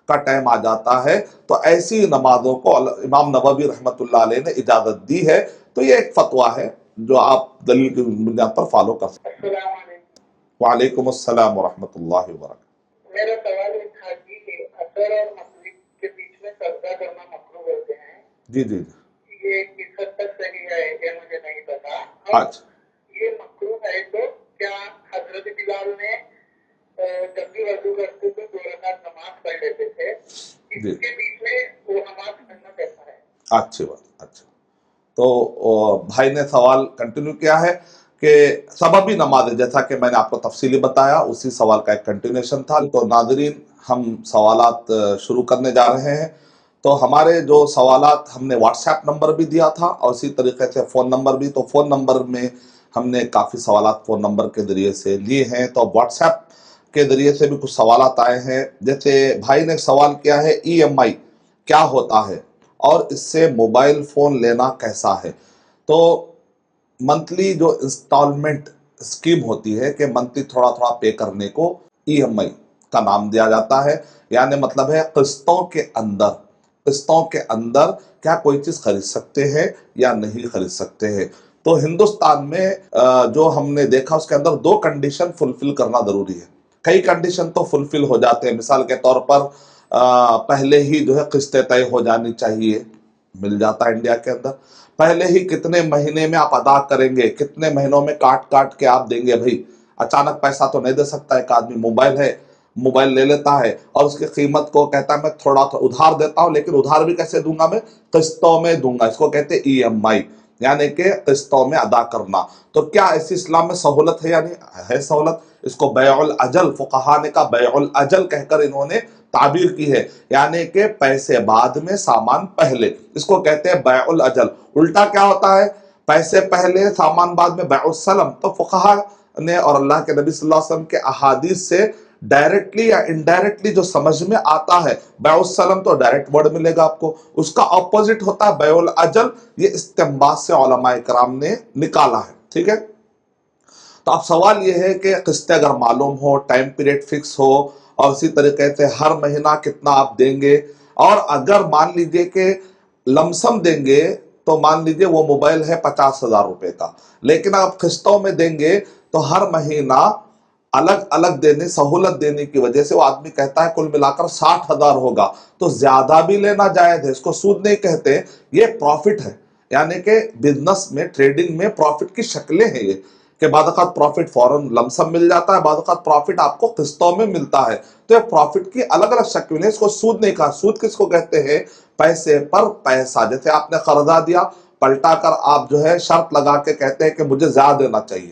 کا ٹائم آ جاتا ہے. تو ایسی نمازوں کو امام نووی رحمۃ اللہ علیہ نے اجازت دی ہے. تو یہ ایک فتویٰ ہے جو آپ دلیل کی بنیاد پر فالو کر سکتے ہیں. السلام علیکم. وعلیکم السلام ورحمۃ اللہ وبرکاتہ. میرا سوال یہ تھا کہ عصر اور مغرب کے بیچ میں سجدہ کرنا مکروہ ہوتے ہیں، جی جی یہ کس حد تک صحیح ہے یہ مجھے نہیں پتا. اور اچھا یہ مکروہ ہے تو کیا حضرت بلال نے جب بھی وضو کرتے تو 2 رکعت نماز پڑھ لیتے تھے، اس جی کے بیچ میں وہ نماز پڑھنا کیسا ہے؟ اچھی بات. اچھا تو بھائی نے سوال کنٹینیو کیا ہے کہ سببی نماز، جیسا کہ میں نے آپ کو تفصیلی بتایا اسی سوال کا ایک کنٹینیوشن تھا. تو ناظرین ہم سوالات شروع کرنے جا رہے ہیں. تو ہمارے جو سوالات ہم نے واٹس ایپ نمبر بھی دیا تھا اور اسی طریقے سے فون نمبر بھی. تو فون نمبر میں ہم نے کافی سوالات فون نمبر کے ذریعے سے لیے ہیں. تو واٹس ایپ کے ذریعے سے بھی کچھ سوالات آئے ہیں. جیسے بھائی نے ایک سوال کیا ہے ای ایم آئی کیا ہوتا ہے اور اس سے موبائل فون لینا کیسا ہے. تو منتھلی جو انسٹالمنٹ اسکیم ہوتی ہے کہ منتھلی تھوڑا تھوڑا پے کرنے کو ای ایم آئی کا نام دیا جاتا ہے. یعنی مطلب ہے قسطوں کے اندر کیا کوئی چیز خرید سکتے ہیں یا نہیں خرید سکتے ہیں. تو ہندوستان میں جو ہم نے دیکھا اس کے اندر 2 کنڈیشن فلفل کرنا ضروری ہے. کئی کنڈیشن تو فلفل ہو جاتے ہیں. مثال کے طور پر پہلے ہی جو ہے قسطیں طے ہو جانی چاہیے, مل جاتا ہے انڈیا کے اندر. پہلے ہی کتنے مہینے میں آپ ادا کریں گے, کتنے مہینوں میں کاٹ کاٹ کے آپ دیں گے. بھائی اچانک پیسہ تو نہیں دے سکتا. ایک آدمی موبائل لے لیتا ہے اور اس کی قیمت کو کہتا ہے میں تھوڑا ادھار دیتا ہوں, لیکن ادھار بھی کیسے دوں گا, میں قسطوں میں دوں گا. اس کو کہتے ہیں ای ایم آئی, یعنی کہ قسطوں میں ادا کرنا. تو کیا ایسی اسلام میں سہولت ہے؟ یعنی ہے سہولت. اس کو بیع الاجل, فقہا نے کہا بیع الاجل کہہ کر انہوں نے تعبیر کی ہے, یعنی کہ پیسے بعد میں سامان پہلے. اس کو کہتے ہیں بیع الاجل. الٹا کیا ہوتا ہے, پیسے پہلے سامان بعد میں, بیع السلم. تو فقہا نے اور اللہ کے نبی صلی اللہ علیہ وسلم کے احادیث سے ڈائریکٹلی یا انڈائریکٹلی جو سمجھ میں آتا ہے, بیع السلم تو ڈائریکٹ ورڈ ملے گا آپ کو, اس کا اپوزٹ ہوتا ہے بیع الاجل. یہ استنباط سے علماء کرام نے نکالا ہے. ٹھیک ہے. تو اب سوال یہ ہے کہ قسطیں اگر معلوم ہو, ٹائم پیریڈ فکس ہو, اور اسی طریقے سے ہر مہینہ کتنا آپ دیں گے, اور اگر مان لیجئے کہ لمسم دیں گے تو مان لیجئے وہ موبائل ہے 50,000 روپے کا, لیکن آپ قسطوں میں دیں گے تو ہر مہینہ الگ الگ سہولت دینے کی وجہ سے وہ آدمی کہتا ہے کل ملا کر 60,000 ہوگا. تو زیادہ بھی لینا جائز ہے, اس کو سود نہیں کہتے, یہ پروفٹ ہے. یعنی کہ بزنس میں, ٹریڈنگ میں پروفٹ کی شکلیں ہیں یہ, کہ بعض اوقات پروفٹ فوراً لمسم مل جاتا ہے, بعض اوقات پروفٹ آپ کو قسطوں میں ملتا ہے. تو یہ پروفٹ کی الگ الگ شکلیں ہیں, اس کو سود نہیں کہا. سود کس کو کہتے ہیں؟ پیسے پر پیسہ. جیسے آپ نے قرضہ دیا, پلٹا کر آپ جو ہے شرط لگا کے کہتے ہیں کہ مجھے زیادہ دینا چاہیے,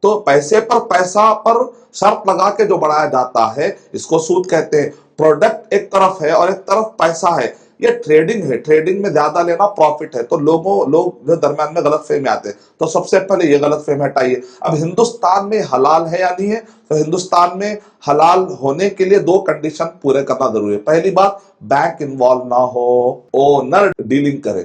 تو پیسے پر پیسہ پر شرط لگا کے جو بڑھایا جاتا ہے اس کو سود کہتے ہیں. پروڈکٹ ایک طرف ہے اور ایک طرف پیسہ ہے, یہ ٹریڈنگ ہے. ٹریڈنگ میں زیادہ لینا پروفٹ ہے. تو لوگ جو درمیان میں غلط فہمی آتے ہیں, تو سب سے پہلے یہ غلط فہمی ہٹائیے. اب ہندوستان میں حلال ہے یا نہیں ہے؟ تو ہندوستان میں حلال ہونے کے لیے 2 کنڈیشن پورے کرنا ضروری ہے. پہلی بات, بینک انوالو نہ ہو, اونر ڈیلنگ کرے.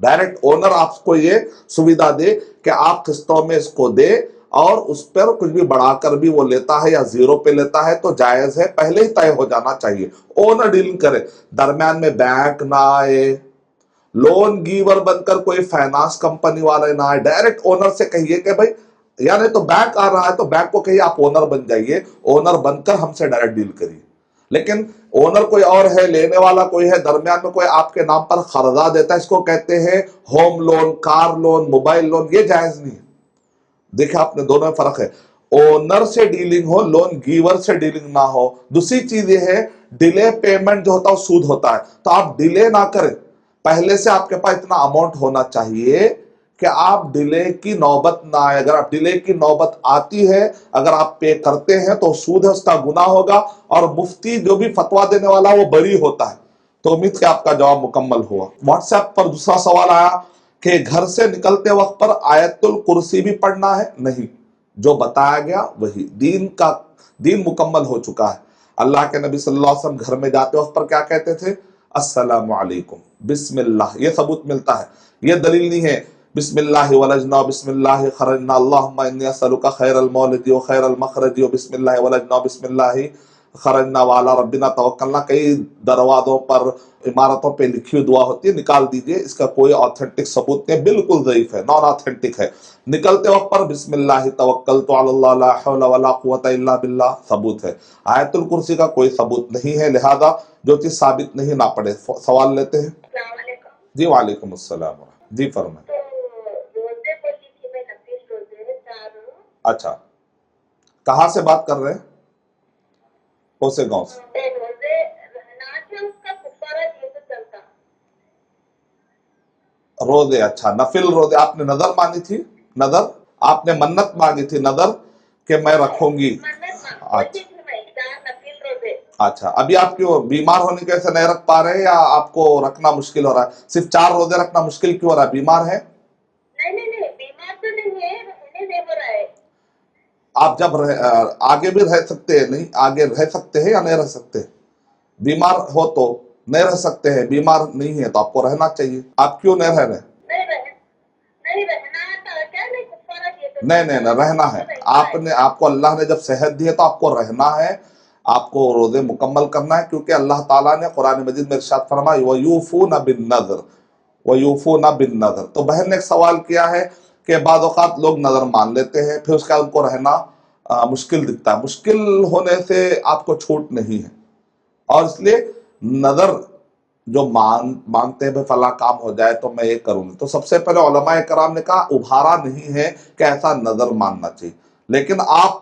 ڈائریکٹ اونر آپ کو یہ سویدھا دے کہ آپ قسطوں میں اس کو دے, اور اس پر کچھ بھی بڑھا کر بھی وہ لیتا ہے یا زیرو پہ لیتا ہے تو جائز ہے, پہلے ہی طے ہو جانا چاہیے. اونر ڈیلنگ کرے, درمیان میں بینک نہ آئے, لون گیور بن کر کوئی فائنانس کمپنی والے نہ آئے. ڈائریکٹ اونر سے کہیے کہ بھائی, یعنی تو بینک آ رہا ہے تو بینک کو کہیے آپ اونر بن جائیے, اونر بن کر ہم سے ڈائریکٹ ڈیل کریے. لیکن اونر کوئی اور ہے, لینے والا کوئی ہے, درمیان میں کوئی آپ کے نام پر قرضہ دیتا ہے, اس کو کہتے ہیں home loan, car loan, mobile loan. یہ جائز نہیں ہے. دیکھیں آپ نے دونوں میں فرق ہے. اونر سے ڈیلنگ ہو, لون گیور سے ڈیلنگ نہ ہو. دوسری چیز یہ ہے, ڈیلے پیمنٹ جو ہوتا ہے وہ سود ہوتا ہے. تو آپ ڈیلے نہ کریں, پہلے سے آپ کے پاس اتنا اماؤنٹ ہونا چاہیے کہ آپ ڈیلے کی نوبت نہ آئے. اگر آپ ڈیلے کی نوبت آتی ہے, اگر آپ پے کرتے ہیں تو سود ہے, اس کا گناہ ہوگا, اور مفتی جو بھی فتویٰ دینے والا وہ بری ہوتا ہے. تو امید کہ آپ کا جواب مکمل ہوا. واٹس ایپ پر دوسرا سوال آیا کہ گھر سے نکلتے وقت پر آیت الکرسی بھی پڑھنا ہے. نہیں, جو بتایا گیا وہی. دین مکمل ہو چکا ہے. اللہ کے نبی صلی اللہ علیہ وسلم گھر میں جاتے وقت پر کیا کہتے تھے؟ السلام علیکم, بسم اللہ. یہ ثبوت ملتا ہے, یہ دلیل نہیں ہے بسم اللہ ولجنا بسم اللہ خرجنا اللہم انی اسألک خیر المولد و خیر المخرج و بسم اللہ ولجنا بسم اللہ خرجنا وعلی ربنا توکلنا. کئی دروازوں پر, عمارتوں پہ لکھی ہوئی دعا ہوتی ہے, نکال دیجئے. اس کا کوئی آتھنٹک ثبوت نہیں, بالکل ضعیف ہے, نان آتھنٹک ہے. نکلتے وقت پر بسم اللہ توکلت علی اللہ لا حول ولا قوت الا باللہ ثبوت ہے. آیت الکرسی کا کوئی ثبوت نہیں ہے, لہذا جو چیز ثابت نہیں نہ پڑھے. سوال لیتے ہیں. السلام علیکم. جی وعلیکم السلام. جی فرمائیں. تو روزے بولی تھی میں, نفل روزے 4. اچھا, کہاں سے بات کر رہے ہیں؟ کوسے گاؤں سے. روزے رہنا تھا, اس کا کفارہ دے تو چلتا. روزے, اچھا نفل روزے. آپ نے نظر مانی تھی, نظر آپ نے منت مانگی تھی, نظر کہ میں رکھوں گی. اچھا نفل روزے. اچھا, ابھی آپ کیوں بیمار ہونے کی وجہ سے نہیں رکھ پا رہے, یا آپ کو رکھنا مشکل ہو رہا ہے؟ صرف 4 روزے رکھنا مشکل کیوں ہو رہا ہے, بیمار ہے؟ نہیں, بیمار تو نہیں ہے, رہنے دے ہو رہا ہے. آپ جب آگے بھی رہ سکتے ہیں، نہیں آگے رہ سکتے ہیں یا نہیں رہ سکتے؟ بیمار ہو تو نہیں رہ سکتے ہیں، بیمار نہیں ہے تو آپ کو رہنا چاہیے. آپ کیوں نہیں رہ رہے؟ نہیں رہنا ہے. آپ کو اللہ نے جب صحت دی ہے تو آپ کو رہنا ہے، آپ کو روزے مکمل کرنا ہے، کیونکہ اللہ تعالیٰ نے قرآن مجید میں ارشاد فرمایا وَيُوفُونَ بِالنَّذْرِ وَيُوفُونَ بِالنَّذْرِ. تو بہن نے ایک سوال کیا ہے کہ بعض اوقات لوگ نظر مان لیتے ہیں، پھر اس کا ان کو رہنا مشکل دکھتا ہے. مشکل ہونے سے آپ کو چھوٹ نہیں ہے، اور اس لیے نظر جو مانگتے ہیں فلاں کام ہو جائے تو میں یہ کروں گی، تو سب سے پہلے علماء کرام نے کہا ابھارا نہیں ہے کہ ایسا نظر ماننا چاہیے، لیکن آپ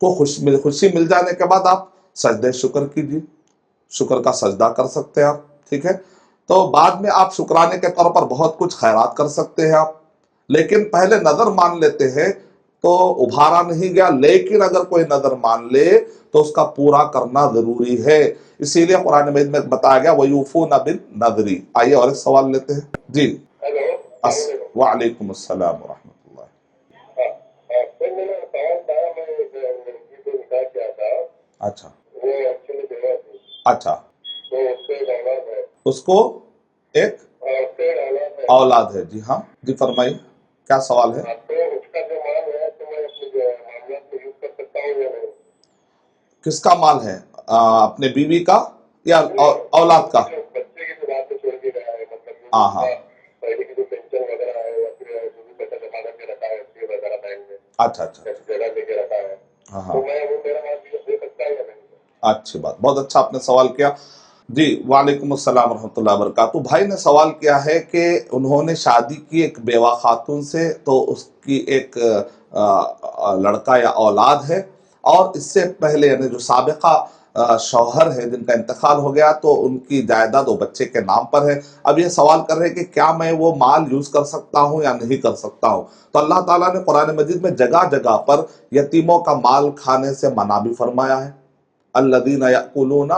کو خوشی مل جانے کے بعد آپ سجدہ شکر کیجیے، شکر کا سجدہ کر سکتے ہیں آپ. ٹھیک ہے، تو بعد میں آپ شکرانے کے طور پر بہت کچھ خیرات کر سکتے ہیں آپ، لیکن پہلے نظر مان لیتے ہیں تو ابھارا نہیں گیا. لیکن اگر کوئی نظر مان لے تو اس کا پورا کرنا ضروری ہے، اسی لیے قرآن مجید میں بتایا گیا وَيُوفُونَ بِالنَّذْرِ. آئیے اور ایک سوال لیتے ہیں. جی وعلیکم السلام ورحمۃ اللہ. اچھا اچھا، اس کو ایک اولاد ہے. جی ہاں، جی فرمائیے کیا سوال ہے؟ کس کا مال ہے؟ اپنے بیوی کا یا اولاد کا؟ ہاں ہاں، اچھا اچھا، ہاں ہاں، اچھی بات، بہت اچھا آپ نے سوال کیا. جی وعلیکم السلام ورحمۃ اللہ وبرکاتہ. بھائی نے سوال کیا ہے کہ انہوں نے شادی کی ایک بیوہ خاتون سے، تو اس کی ایک لڑکا یا اولاد ہے، اور اس سے پہلے یعنی جو سابقہ شوہر ہے جن کا انتقال ہو گیا تو ان کی جائیداد وہ بچے کے نام پر ہے. اب یہ سوال کر رہے ہیں کہ کیا میں وہ مال یوز کر سکتا ہوں یا نہیں کر سکتا ہوں؟ تو اللہ تعالیٰ نے قرآن مجید میں جگہ جگہ پر یتیموں کا مال کھانے سے منع بھی فرمایا ہے. الذین یأکلون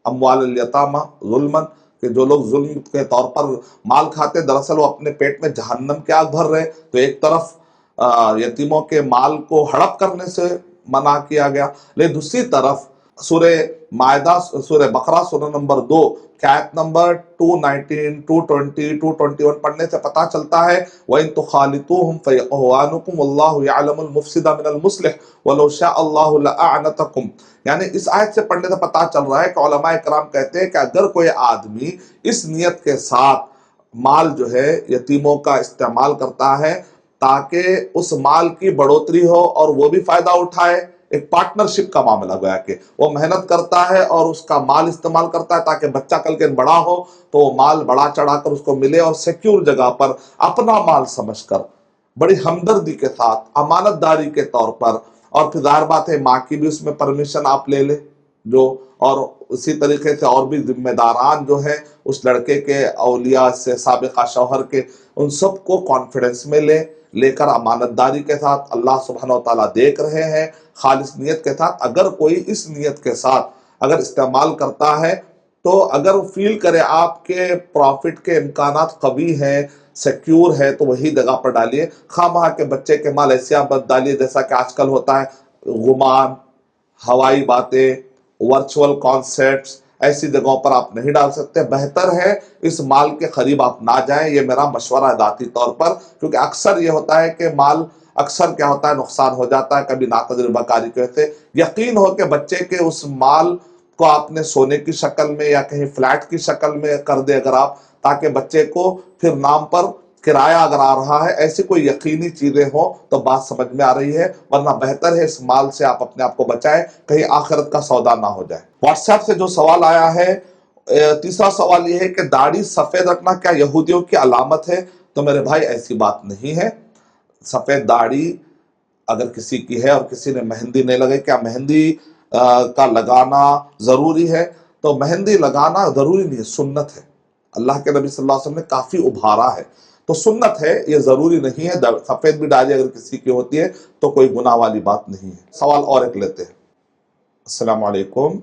اموال الیتامی ظلما، کہ جو لوگ ظلم کے طور پر مال کھاتے دراصل وہ اپنے پیٹ میں جہنم کی آگ بھر رہے. تو ایک طرف یتیموں کے مال کو ہڑپ کرنے سے منع کیا گیا، لیکن دوسری طرف سورہ مائدہ سورہ بقرہ سورہ نمبر 2 کی آیت نمبر 219 220 221 پڑھنے سے پتہ چلتا ہے وَإِن تُخَالِطُوهُمْ فَإِخْوَانُكُمْ وَاللَّهُ يَعْلَمُ الْمُفْسِدَ مِنَ الْمُصْلِحِ وَلَوْ شَاءَ اللَّهُ لَأَعْنَتَكُمْ. یعنی اس آیت سے پڑھنے سے پتہ چل رہا ہے کہ علماء کرام کہتے ہیں کہ اگر کوئی آدمی اس نیت کے ساتھ مال جو ہے یتیموں کا استعمال کرتا ہے تاکہ اس مال کی بڑھوتری ہو اور وہ بھی فائدہ اٹھائے، ایک پارٹنرشپ کا معاملہ گویا کہ وہ محنت کرتا ہے اور اس کا مال استعمال کرتا ہے تاکہ بچہ کل کے بڑا ہو تو وہ مال بڑا چڑھا کر اس کو ملے، اور سیکیور جگہ پر اپنا مال سمجھ کر بڑی ہمدردی کے ساتھ امانت داری کے طور پر. اور پھر ظاہر بات ہے ماں کی بھی اس میں پرمیشن آپ لے لیں جو، اور اسی طریقے سے اور بھی ذمہ داران جو ہیں اس لڑکے کے اولیاء سے سابقہ شوہر کے، ان سب کو کانفیڈنس میں لے کر امانت داری کے ساتھ اللہ سبحانہ و تعالیٰ دیکھ رہے ہیں خالص نیت کے ساتھ. اگر کوئی اس نیت کے ساتھ اگر استعمال کرتا ہے تو اگر وہ فیل کرے آپ کے پروفٹ کے امکانات قوی ہیں سیکیور ہے تو وہی جگہ پر ڈالیے. خواہ مہاں کے بچے کے مال ایسے آپ مت ڈالیے جیسا کہ آج کل ہوتا ہے، گمان، ہوائی باتیں، ورچوئل کانسیپٹس، ایسی جگہوں پر آپ نہیں ڈال سکتے. بہتر ہے اس مال کے قریب آپ نہ جائیں، یہ میرا مشورہ ہے ذاتی طور پر، کیونکہ اکثر یہ ہوتا ہے کہ مال اکثر کیا ہوتا ہے نقصان ہو جاتا ہے کبھی ناتجربہ کاری کی وجہ سے. یقین ہو کہ بچے کے اس مال کو آپ نے سونے کی شکل میں یا کہیں فلیٹ کی شکل میں کر دے اگر آپ، تاکہ بچے کو پھر نام پر کرایہ اگر آ رہا ہے، ایسی کوئی یقینی چیزیں ہوں تو بات سمجھ میں آ رہی ہے. ورنہ بہتر ہے اس مال سے آپ اپنے آپ کو بچائیں، کہیں آخرت کا سودا نہ ہو جائے. واٹس ایپ سے جو سوال آیا ہے، تیسرا سوال یہ ہے کہ داڑھی سفید رکھنا کیا یہودیوں کی علامت ہے؟ تو میرے بھائی ایسی بات نہیں ہے. سفید داڑھی اگر کسی کی ہے اور کسی نے مہندی نہیں لگائی، کیا مہندی کا لگانا ضروری ہے؟ تو مہندی لگانا ضروری نہیں ہے، سنت ہے. اللہ کے نبی صلی اللہ علیہ وسلم نے کافی ابھارا ہے، تو سنت ہے، یہ ضروری نہیں ہے. سفید بھی داڑھی اگر کسی کی ہوتی ہے تو کوئی گناہ والی بات نہیں ہے. سوال اور ایک لیتے ہیں. السلام علیکم.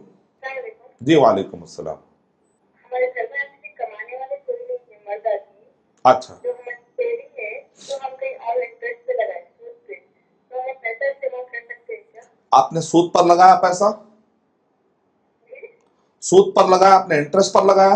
جی وعلیکم السلام. ہمارے گھر میں ایسے کمانے والے کوئی نہیں ہے، مرد آدمی اچھا جو ہماری سیونگ ہے تو ہم کہیں اور انٹرسٹ پہ لگائیں سود پہ، تو ہم پیسہ استعمال کر سکتے ہیں کیا؟ آپ نے سود پر لگایا پیسہ؟ سود پر لگایا آپ نے، انٹرسٹ پر لگایا؟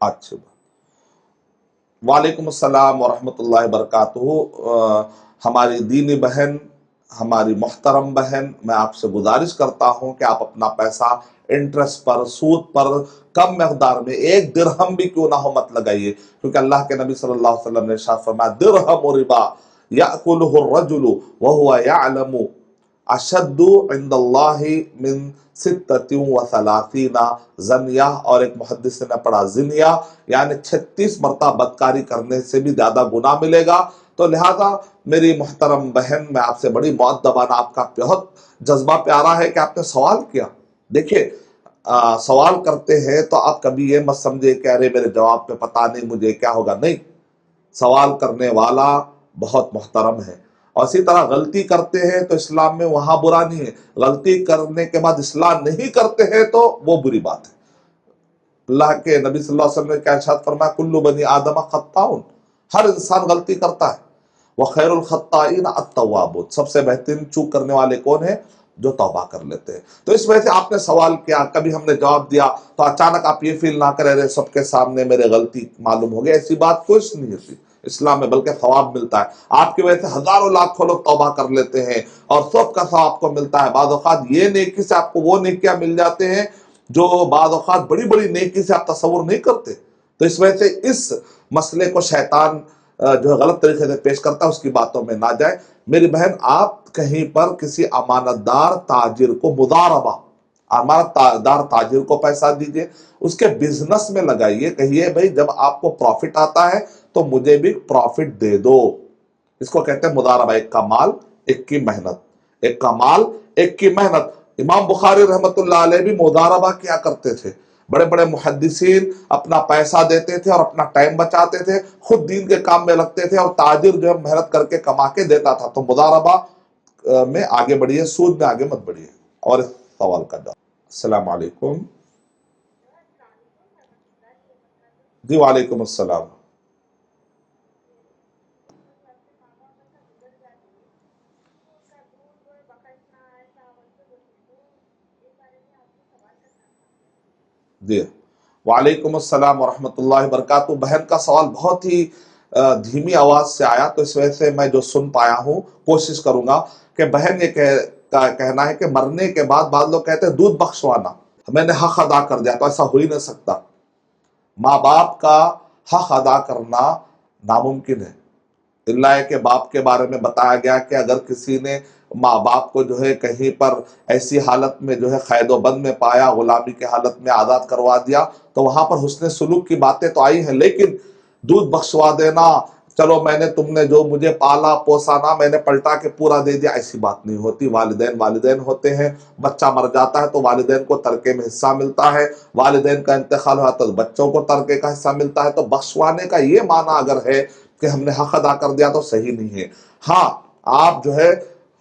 اچھا، وعلیکم السلام ورحمۃ اللہ وبرکاتہ۔ ہماری دینی بہن، ہماری محترم بہن، میں آپ سے گزارش کرتا ہوں کہ آپ اپنا پیسہ انٹرسٹ پر، سود پر کم مقدار میں 1 درہم بھی کیوں نہ ہو مت لگائیے، کیونکہ اللہ کے نبی صلی اللہ علیہ وسلم نے ارشاد فرمایا درہم ربا یأکلہ الرجل وہو یعلم اشد عند اللہ من 36 زنیہ، اور ایک محدث نے پڑھا زنیہ، یعنی 36 مرتبہ بدکاری کرنے سے بھی زیادہ گناہ ملے گا۔ تو لہٰذا میری محترم بہن، میں آپ سے بڑی مؤدبانہ، آپ کا بہت جذبہ پیارا ہے کہ آپ نے سوال کیا۔ دیکھیے سوال کرتے ہیں تو آپ کبھی یہ مت سمجھے کہ ارے میرے جواب پہ پتہ نہیں مجھے کیا ہوگا، نہیں، سوال کرنے والا بہت محترم ہے۔ اور اسی طرح غلطی کرتے ہیں تو اسلام میں وہاں برا نہیں ہے، غلطی کرنے کے بعد اصلاح نہیں کرتے ہیں تو وہ بری بات ہے۔ اللہ کے نبی صلی اللہ علیہ وسلم نے کیا ارشاد فرمایا، کل بنی آدم خطاؤن، ہر انسان غلطی کرتا ہے، وخیر الخطائین التوابون، سب سے بہترین چوک کرنے والے کون ہیں؟ جو توبہ کر لیتے ہیں۔ تو اس وجہ سے آپ نے سوال کیا، کبھی ہم نے جواب دیا تو اچانک آپ یہ فیل نہ کریں رہے سب کے سامنے میرے غلطی معلوم ہو گئی، ایسی بات کچھ نہیں ہوتی اسلام میں، بلکہ ثواب ملتا ہے۔ آپ کی وجہ سے ہزاروں لاکھوں لوگ توبہ کر لیتے ہیں اور سب کا ثواب آپ کو ملتا ہے۔ بعض اوقات یہ نیکی سے آپ کو وہ نیکیاں مل جاتے ہیں جو بعض اوقات بڑی بڑی نیکی سے آپ تصور نہیں کرتے۔ تو اس وجہ سے اس مسئلے کو شیطان جو ہے غلط طریقے سے پیش کرتا ہے، اس کی باتوں میں نہ جائے۔ میری بہن، آپ کہیں پر کسی امانت دار تاجر کو مضاربہ، امانت دار تاجر کو پیسہ دیجئے، اس کے بزنس میں لگائیے، کہیے بھائی جب آپ کو پروفٹ آتا ہے تو مجھے بھی پروفٹ دے دو۔ اس کو کہتے ہیں مضاربہ، ایک کا مال ایک کی محنت، ایک کا مال ایک کی محنت۔ امام بخاری رحمۃ اللہ علیہ بھی مضاربہ کیا کرتے تھے۔ بڑے بڑے محدثین اپنا پیسہ دیتے تھے اور اپنا ٹائم بچاتے تھے، خود دین کے کام میں لگتے تھے، اور تاجر جو ہے محنت کر کے کما کے دیتا تھا۔ تو مضاربہ میں آگے بڑھیے، سود میں آگے مت بڑھیے۔ اور اس سوال کا جواب۔ السلام علیکم۔ جی وعلیکم السلام۔ جی وعلیکم السلام ورحمۃ اللہ وبرکاتہ۔ بہن کا سوال بہت ہی دھیمی آواز سے آیا، تو اس وجہ سے میں جو سن پایا ہوں کوشش کروں گا کہ بہن یہ کہنا ہے کہ مرنے کے بعد بعض لوگ کہتے ہیں دودھ بخشوانا، میں نے حق ادا کر دیا، تو ایسا ہو ہی نہیں سکتا۔ ماں باپ کا حق ادا کرنا ناممکن ہے، اللہ کے باپ کے بارے میں بتایا گیا کہ اگر کسی نے ماں باپ کو جو ہے کہیں پر ایسی حالت میں جو ہے قید و بند میں پایا، غلامی کی حالت میں آزاد کروا دیا، تو وہاں پر حسن سلوک کی باتیں تو آئی ہیں، لیکن دودھ بخشوا دینا، چلو میں نے تم نے جو مجھے پالا پوسا نا، میں نے پلٹا کے پورا دے دیا، ایسی بات نہیں ہوتی۔ والدین والدین ہوتے ہیں، بچہ مر جاتا ہے تو والدین کو ترکے میں حصہ ملتا ہے، والدین کا انتقال ہوا تو بچوں کو ترکے کا حصہ ملتا ہے۔ تو بخشوانے کا یہ معنی اگر ہے کہ ہم نے حق ادا کر دیا تو صحیح نہیں ہے۔ ہاں آپ جو ہے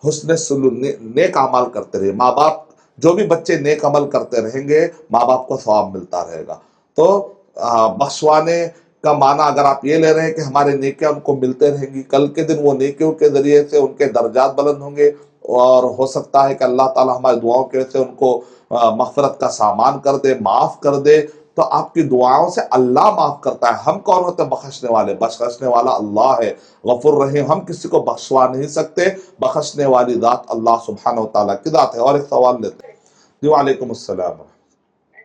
حسن سلوک، نیک اعمال کرتے رہے، ماں باپ، جو بھی بچے نیک عمل کرتے رہیں گے ماں باپ کو ثواب ملتا رہے گا۔ تو بخشوانے کا معنی اگر آپ یہ لے رہے ہیں کہ ہمارے نیکیاں ان کو ملتے رہیں گی، کل کے دن وہ نیکیوں کے ذریعے سے ان کے درجات بلند ہوں گے، اور ہو سکتا ہے کہ اللہ تعالیٰ ہماری دعاؤں کے سے ان کو مغفرت کا سامان کر دے، معاف کر دے۔ تو آپ کی دعاؤں سے اللہ معاف کرتا ہے۔ ہم کون ہوتے ہیں بخشنے والے؟ بخشنے والا اللہ ہے، غفور رحیم۔ ہم کسی کو بخشوا نہیں سکتے، بخشنے والی ذات اللہ سبحانہ و تعالیٰ کی ذات ہے۔ اور ایک سوال لیتے ہیں۔ جی وعلیکم السلام۔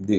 جی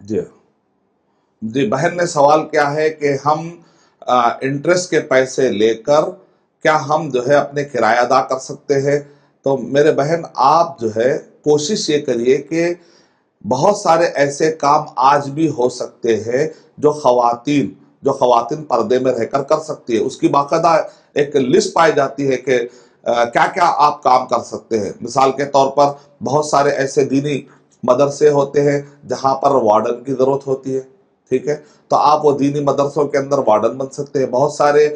جی جی بہن نے سوال کیا ہے کہ ہم انٹرسٹ کے پیسے لے کر کیا ہم جو ہے اپنے کرایہ ادا کر سکتے ہیں؟ تو میرے بہن آپ جو ہے کوشش یہ کریے کہ بہت سارے ایسے کام آج بھی ہو سکتے ہیں جو خواتین پردے میں رہ کر کر سکتی ہے۔ اس کی باقاعدہ ایک لسٹ پائی جاتی ہے کہ کیا کیا آپ کام کر سکتے ہیں. مثال کے طور پر بہت سارے ایسے دینی مدرسے ہوتے ہیں جہاں پر وارڈن کی ضرورت ہوتی ہے، ٹھیک ہے، تو آپ وہ دینی مدرسوں کے اندر وارڈن بن سکتے ہیں. بہت سارے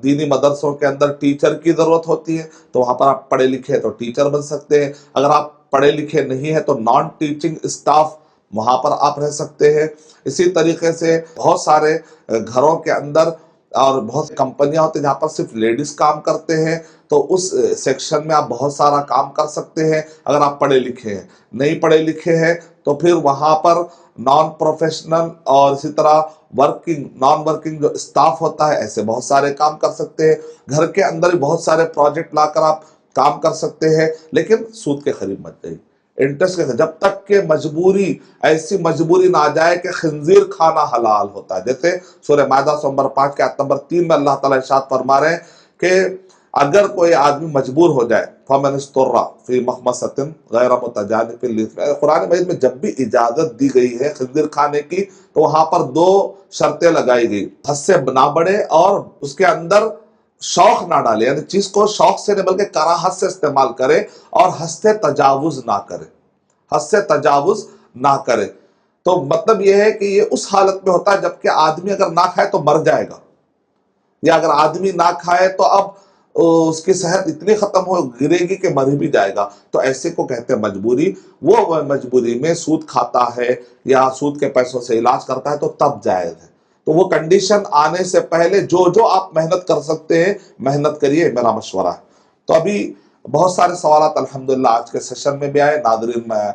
دینی مدرسوں کے اندر ٹیچر کی ضرورت ہوتی ہے، تو وہاں پر آپ پڑھے لکھے ہیں تو ٹیچر بن سکتے ہیں. اگر آپ پڑھے لکھے نہیں ہیں تو نان ٹیچنگ اسٹاف وہاں پر آپ رہ سکتے ہیں. اسی طریقے سے بہت سارے گھروں کے اندر اور بہت سی کمپنیاں ہوتی ہیں جہاں پر صرف لیڈیز کام کرتے ہیں، تو اس سیکشن میں آپ بہت سارا کام کر سکتے ہیں اگر آپ پڑھے لکھے ہیں. نہیں پڑھے لکھے ہیں تو پھر وہاں پر نان پروفیشنل اور اسی طرح نان ورکنگ جو اسٹاف ہوتا ہے، ایسے بہت سارے کام کر سکتے ہیں. گھر کے اندر بھی بہت سارے پروجیکٹ لا کر آپ کام کر سکتے ہیں، لیکن سود کے قریب مت جائیے، انٹرسٹ کے، جب تک کہ مجبوری، ایسی مجبوری نہ آ جائے کہ خنزیر کھانا حلال ہوتا ہے. جیسے سورہ مائدہ نمبر 5 کے آیت نمبر 3 میں اللہ تعالیٰ ارشاد فرما رہے ہیں کہ اگر کوئی آدمی مجبور ہو جائے فَمَنِ اسْتُرَّ فِي مَخْمَصَةٍ غَيْرَ مُتَجَانِفٍ لِإِثْمٍ، قرآن مجید میں جب بھی اجازت دی گئی ہے خنزیر کھانے کی تو وہاں پر 2 شرطیں لگائی گئی، حد سے نہ بڑھے اور اس کے اندر شوق نہ ڈالے، یعنی چیز کو شوق سے نہیں بلکہ کراہت سے استعمال کرے، اور حد سے تجاوز نہ کرے، حد سے تجاوز نہ کرے. تو مطلب یہ ہے کہ یہ اس حالت میں ہوتا ہے جبکہ آدمی اگر نہ کھائے تو مر جائے گا، یا اگر آدمی نہ کھائے تو اب اس کی صحت اتنی ختم ہو گرے گی کہ مر بھی جائے گا. تو ایسے کو کہتے ہیں مجبوری. وہ مجبوری میں سود کھاتا ہے یا سود کے پیسوں سے علاج کرتا ہے تو تب جائز ہے. تو وہ کنڈیشن آنے سے پہلے جو آپ محنت کر سکتے ہیں محنت کریے، میرا مشورہ ہے. تو ابھی بہت سارے سوالات الحمدللہ آج کے سیشن میں بھی آئے. ناظرین میں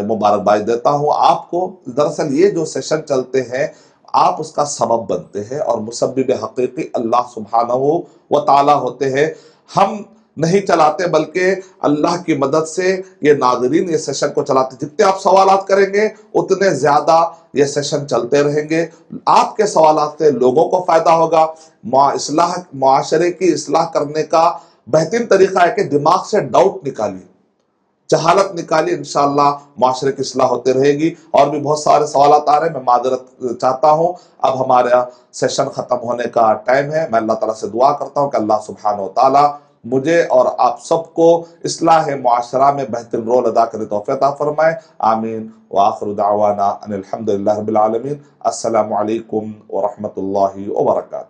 مبارکباد دیتا ہوں آپ کو. دراصل یہ جو سیشن چلتے ہیں آپ اس کا سبب بنتے ہیں، اور مسبب حقیقی اللہ سبحانہ و تعالی ہوتے ہیں. ہم نہیں چلاتے بلکہ اللہ کی مدد سے یہ ناظرین یہ سیشن کو چلاتے. جتنے آپ سوالات کریں گے اتنے زیادہ یہ سیشن چلتے رہیں گے. آپ کے سوالات سے لوگوں کو فائدہ ہوگا. معاشرے کی اصلاح کرنے کا بہترین طریقہ ہے کہ دماغ سے ڈاؤٹ نکالیے، جہالت نکالی، انشاءاللہ معاشرے کی اصلاح ہوتے رہے گی. اور بھی بہت سارے سوالات آ رہے ہیں، میں معذرت چاہتا ہوں. اب ہمارا سیشن ختم ہونے کا ٹائم ہے. میں اللہ تعالیٰ سے دعا کرتا ہوں کہ اللہ سبحانہ و تعالیٰ مجھے اور آپ سب کو اصلاح معاشرہ میں بہترین رول ادا کرنے توفیق عطا فرمائے. آمین. وآخر دعوانا ان الحمدللہ رب العالمین. السلام علیکم ورحمۃ اللہ وبرکاتہ.